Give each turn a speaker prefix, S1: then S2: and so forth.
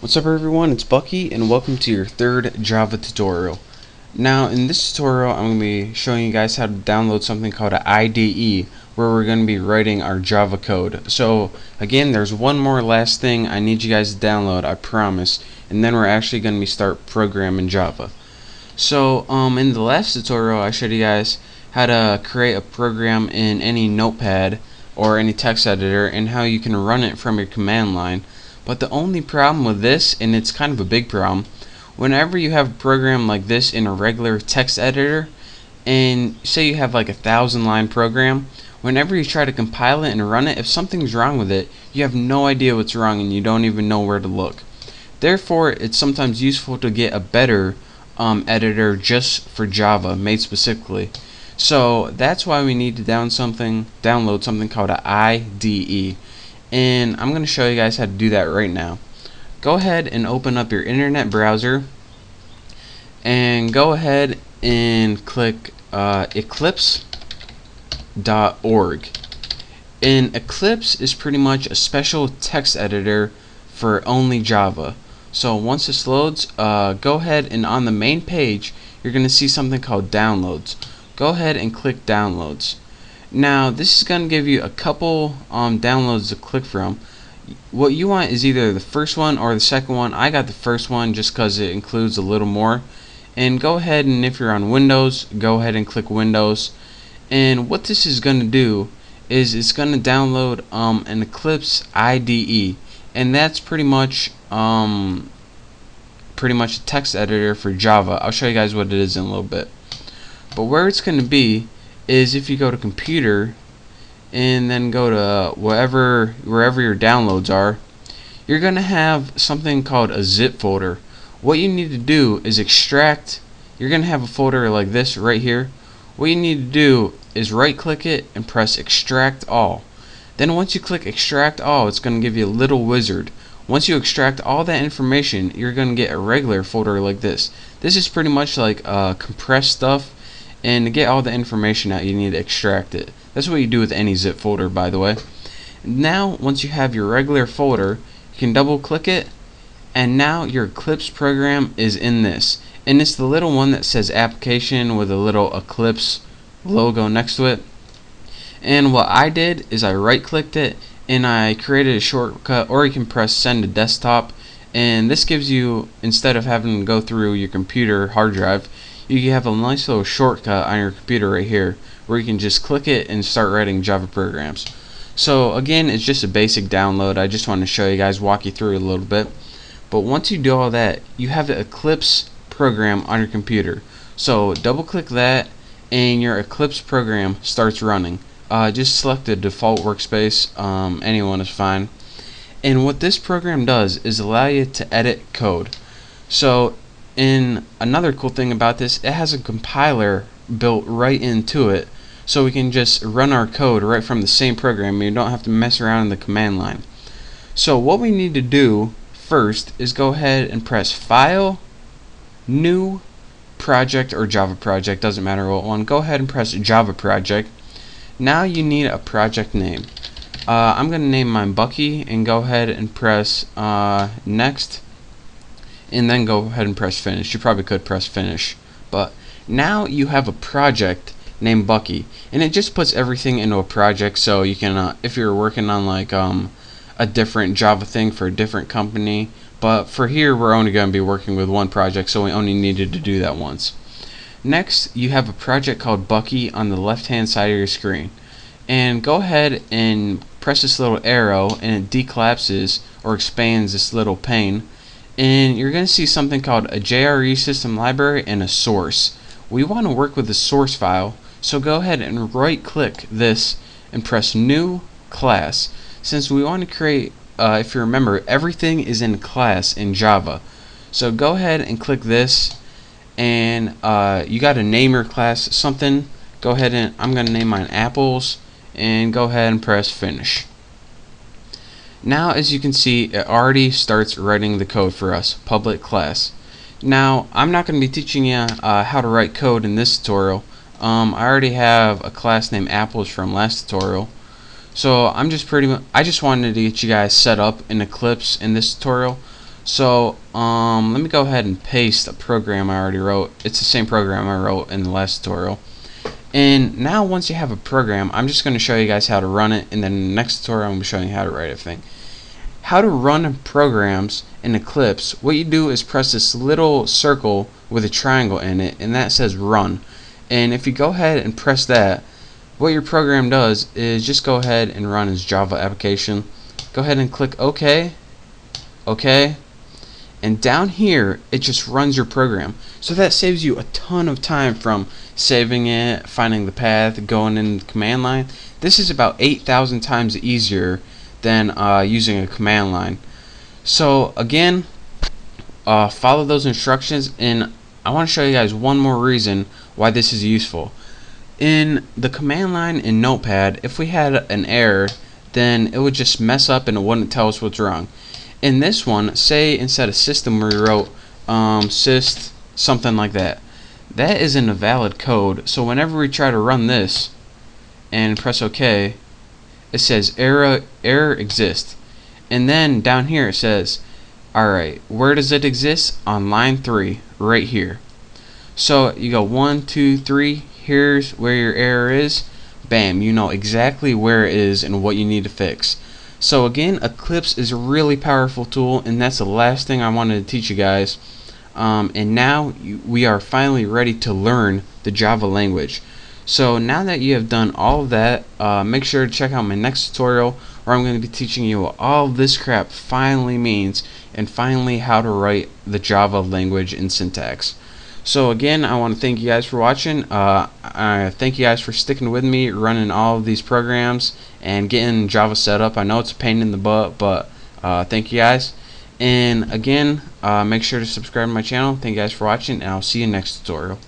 S1: What's up everyone, it's Bucky and welcome to your third Java tutorial. Now in this tutorial I'm going to be showing you guys how to download something called an IDE where we're going to be writing our Java code. So again, there's one more last thing I need you guys to download, I promise, and then we're actually going to be start programming Java. So in the last tutorial I showed you guys how to create a program in any notepad or any text editor and how you can run it from your command line. But the only problem with this, and it's kind of a big problem, whenever you have a program like this in a regular text editor, and say you have like 1,000-line program, whenever you try to compile it and run it, if something's wrong with it, you have no idea what's wrong and you don't even know where to look. Therefore, it's sometimes useful to get a better editor just for Java, made specifically. So that's why we need to download something called an IDE. And I'm going to show you guys how to do that right now. Go ahead and open up your internet browser and go ahead and click eclipse.org. And Eclipse is pretty much a special text editor for only Java. So once this loads, go ahead and on the main page you're going to see something called downloads. Go ahead and click downloads. Now this is going to give you a couple downloads to click from. What you want is either the first one or the second one. I got the first one just because it includes a little more. And go ahead, and if you're on Windows, go ahead and click Windows. And what this is going to do is it's going to download an Eclipse IDE, and that's pretty much a text editor for Java. I'll show you guys what it is in a little bit. But where it's going to be is if you go to computer and then go to wherever your downloads are, you're going to have something called a zip folder. What you need to do is extract. You're going to have a folder like this right here. What you need to do is right click it and press extract all. Then once you click extract all, it's going to give you a little wizard. Once you extract all that information, you're going to get a regular folder like this. This is pretty much like compressed stuff. And to get all the information out, you need to extract it. That's what you do with any zip folder, by the way. Now, once you have your regular folder, you can double click it, and now your Eclipse program is in this. And it's the little one that says application with a little Eclipse logo next to it. And what I did is I right clicked it and I created a shortcut, or you can press send to desktop, and this gives you, instead of having to go through your computer hard drive, you have a nice little shortcut on your computer right here where you can just click it and start writing Java programs. So again, it's just a basic download. I just want to show you guys, walk you through it a little bit. But once you do all that, you have the Eclipse program on your computer. So double click that and your Eclipse program starts running. Just select the default workspace, anyone is fine. And what this program does is allow you to edit code. So another cool thing about this, it has a compiler built right into it, so we can just run our code right from the same program. You don't have to mess around in the command line. So what we need to do first is go ahead and press File, New, Project, or Java Project, doesn't matter what one. Go ahead and press Java Project. Now you need a project name. I'm going to name mine Bucky, and go ahead and press Next, and then go ahead and press finish. You probably could press finish, but now you have a project named Bucky, and it just puts everything into a project. So you can, if you're working on like a different Java thing for a different company, but for here we're only going to be working with one project, so we only needed to do that once. Next, you have a project called Bucky on the left hand side of your screen, and go ahead and press this little arrow and it decollapses or expands this little pane. And you're going to see something called a JRE system library and a source. We want to work with the source file, so go ahead and right click this and press new class. Since we want to create, if you remember, everything is in class in Java. So go ahead and click this, and you got to name your class something. Go ahead and I'm going to name mine apples, and go ahead and press finish. Now as you can see, it already starts writing the code for us, public class. Now I'm not going to be teaching you how to write code in this tutorial. I already have a class named apples from last tutorial. So I just wanted to get you guys set up in Eclipse in this tutorial. So let me go ahead and paste a program I already wrote. It's the same program I wrote in the last tutorial. And now once you have a program, I'm just going to show you guys how to run it, and then in the next tutorial I'm going to be showing you how to write everything. How to run programs in Eclipse. What you do is press this little circle with a triangle in it, and that says run. And if you go ahead and press that, what your program does is just go ahead and run as Java application. Go ahead and click OK, OK, and down here it just runs your program. So that saves you a ton of time from saving it, finding the path, going in the command line. This is about 8,000 times easier than using a command line. So again, follow those instructions, and I want to show you guys one more reason why this is useful. In the command line in Notepad, if we had an error, then it would just mess up and it wouldn't tell us what's wrong. In this one, say instead of system we wrote syst something like that. That isn't a valid code, so whenever we try to run this and press OK, it says error exists. And then down here it says, alright, where does it exist? On line 3, right here. So you go 1, 2, 3, here's where your error is. Bam, you know exactly where it is and what you need to fix. So again, Eclipse is a really powerful tool, and that's the last thing I wanted to teach you guys. And now we are finally ready to learn the Java language. So now that you have done all of that, make sure to check out my next tutorial where I'm going to be teaching you what all this crap finally means, and finally how to write the Java language in syntax. So again, I want to thank you guys for watching. I thank you guys for sticking with me running all of these programs and getting Java set up. I know it's a pain in the butt, but thank you guys. And again, make sure to subscribe to my channel. Thank you guys for watching, and I'll see you next tutorial.